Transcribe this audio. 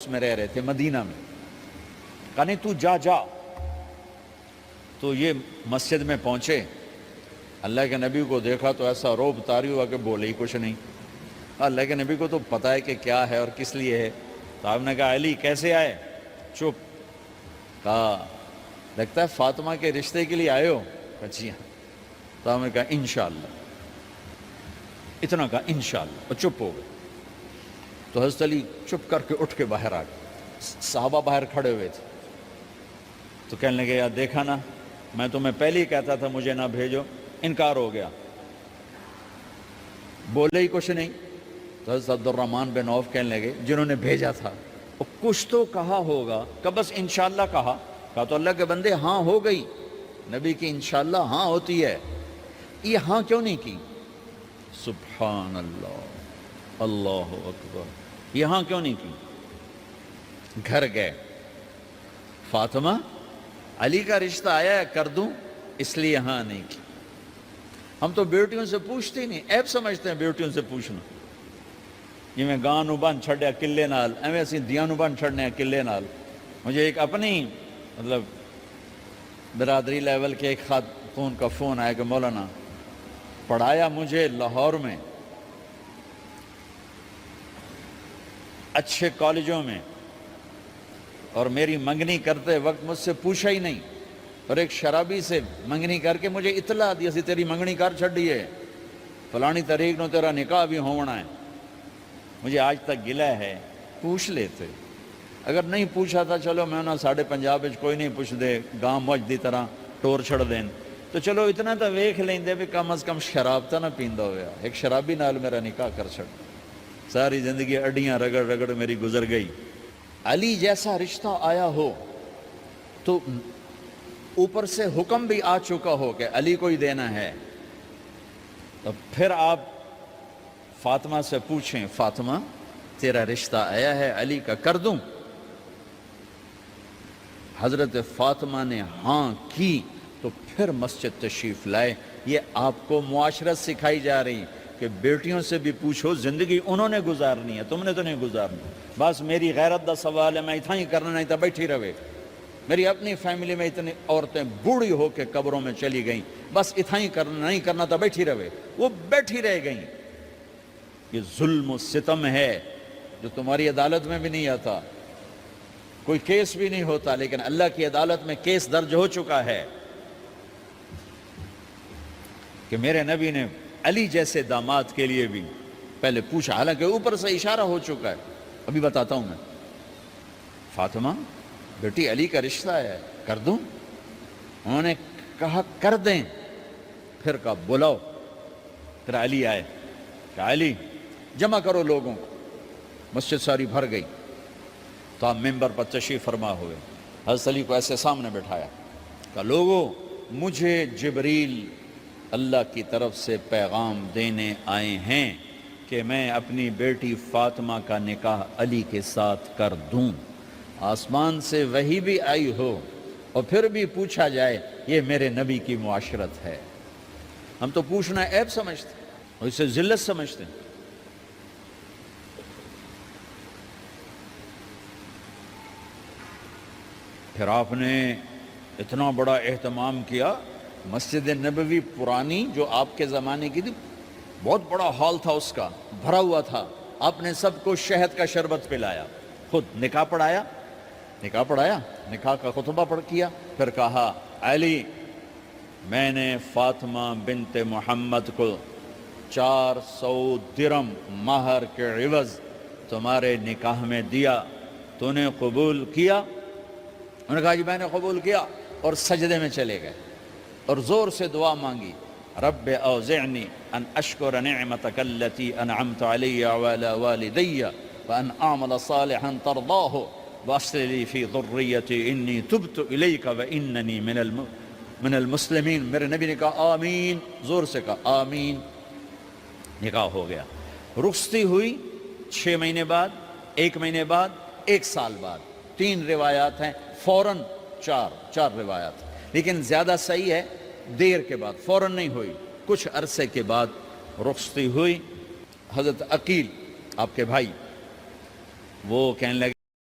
میں رہ رہے تھے مدینہ میں. کہا نہیں تو جا. تو یہ مسجد میں پہنچے, اللہ کے نبی کو دیکھا تو ایسا روب طاری ہوا کہ بولے ہی کچھ نہیں. اللہ کے نبی کو تو پتہ ہے کہ کیا ہے اور کس لیے ہے. تو آپ نے کہا علی کیسے آئے؟ چپ. کہا لگتا ہے فاطمہ کے رشتے کے لیے آئے ہو؟ کہا جی ہاں. تو آپ نے کہا انشاءاللہ. اتنا کہا انشاءاللہ اور چپ ہو گئے. تو حضرت علی چپ کر کے اٹھ کے باہر آ گئے. صحابہ باہر کھڑے ہوئے تھے. تو کہنے لگے یار دیکھا نا, میں تمہیں پہلے ہی کہتا تھا مجھے نہ بھیجو, انکار ہو گیا, بولے ہی کچھ نہیں. تو حضرت عبد الرحمن بن عوف کہنے لگے جنہوں نے بھیجا تھا کچھ تو کہا ہوگا, کہ بس انشاءاللہ کہا. کہا تو اللہ کے بندے ہاں ہو گئی, نبی کی انشاءاللہ ہاں ہوتی ہے, یہ ہاں کیوں نہیں کی؟ سبحان اللہ, اللہ اکبر, یہ ہاں کیوں نہیں کی؟ گھر گئے, فاطمہ علی کا رشتہ آیا ہے کر دوں, اس لیے ہاں نہیں کی. ہم تو بیٹیوں سے پوچھتے ہی نہیں, عیب سمجھتے ہیں بیٹیوں سے پوچھنا. جی میں گاں نو بن چھڑیا قلعے نال, ایویں اسی دیاں نو بن چھڑنے قلعے نال. مجھے ایک اپنی مطلب برادری لیول کے ایک خاتون کا فون آیا کہ مولانا پڑھایا مجھے لاہور میں اچھے کالجوں میں, اور میری منگنی کرتے وقت مجھ سے پوچھا ہی نہیں, اور ایک شرابی سے منگنی کر کے مجھے اطلاع دی اسی تیری منگنی کر چھڑی ہے, فلانی تاریخ نو تیرا نکاح بھی ہونا ہے. مجھے آج تک گلہ ہے, پوچھ لیتے. اگر نہیں پوچھا تھا چلو میں نہ ساڑھے پنجاب کوئی نہیں پوچھ دے, گاں موج دی طرح ٹور چھڑ دین, تو چلو اتنا تو ویکھ لیں دے بھی کم از کم شراب تا نہ پیندا ہویا. ایک شرابی نال میرا نکاح کر چھڑ, ساری زندگی اڈیاں رگڑ رگڑ میری گزر گئی. علی جیسا رشتہ آیا ہو تو اوپر سے حکم بھی آ چکا ہو کہ علی کو ہی دینا ہے, تو پھر آپ فاطمہ سے پوچھیں فاطمہ تیرا رشتہ آیا ہے علی کا, کر دوں؟ حضرت فاطمہ نے ہاں کی تو پھر مسجد تشریف لائے. یہ آپ کو معاشرت سکھائی جا رہی کہ بیٹیوں سے بھی پوچھو, زندگی انہوں نے گزارنی ہے, تم نے تو نہیں گزارنی. بس میری غیرت دا سوال ہے, میں اتنا ہی کرنا نہیں تھا بیٹھی رہے. میری اپنی فیملی میں اتنی عورتیں بوڑھی ہو کے قبروں میں چلی گئیں, بس اتنا ہی کرنا نہیں کرنا تھا بیٹھی رہے. وہ بیٹھی رہ گئیں. یہ ظلم و ستم ہے جو تمہاری عدالت میں بھی نہیں آتا, کوئی کیس بھی نہیں ہوتا, لیکن اللہ کی عدالت میں کیس درج ہو چکا ہے کہ میرے نبی نے علی جیسے داماد کے لیے بھی پہلے پوچھا, حالانکہ اوپر سے اشارہ ہو چکا ہے. ابھی بتاتا ہوں میں. فاطمہ بیٹی علی کا رشتہ ہے, کر دوں؟ انہوں نے کہا کر دیں. پھر کہا بلاؤ. پھر علی آئے, کہا علی جمع کرو لوگوں کو. مسجد ساری بھر گئی. تو آپ ممبر پر تشریف فرما ہوئے. حضرت علی کو ایسے سامنے بٹھایا, کہا لوگوں مجھے جبریل اللہ کی طرف سے پیغام دینے آئے ہیں کہ میں اپنی بیٹی فاطمہ کا نکاح علی کے ساتھ کر دوں. آسمان سے وحی بھی آئی ہو اور پھر بھی پوچھا جائے, یہ میرے نبی کی معاشرت ہے. ہم تو پوچھنا عیب سمجھتے اور اسے ذلت سمجھتے ہیں. پھر آپ نے اتنا بڑا اہتمام کیا. مسجد نبوی پرانی جو آپ کے زمانے کی تھی, بہت بڑا ہال تھا, اس کا بھرا ہوا تھا. آپ نے سب کو شہد کا شربت پلایا, خود نکاح پڑھایا, نکاح کا خطبہ پڑھ کیا. پھر کہا علی میں نے فاطمہ بنت محمد کو 400 درم مہر کے عوض تمہارے نکاح میں دیا, تو نے قبول کیا؟ انہوں نے کہا جی میں نے قبول کیا, اور سجدے میں چلے گئے اور زور سے دعا مانگی, رب اوزعنی ان اشکر نعمتک التی انعمت علی وعلی والدی وان اعمل صالحا ترضاہ واصلح لی فی ذریتی انی تبت الیک واننی من المسلمین. میرے نبی نے کہا آمین, زور سے کہا آمین. نکاح ہو گیا. رخصتی ہوئی 6 مہینے بعد, 1 مہینے بعد, 1 سال بعد. 3 روایات ہیں, فوراً 4 روایات, لیکن زیادہ صحیح ہے دیر کے بعد, فوراً نہیں ہوئی, کچھ عرصے کے بعد رخصتی ہوئی. حضرت عقیل آپ کے بھائی وہ کہنے لگے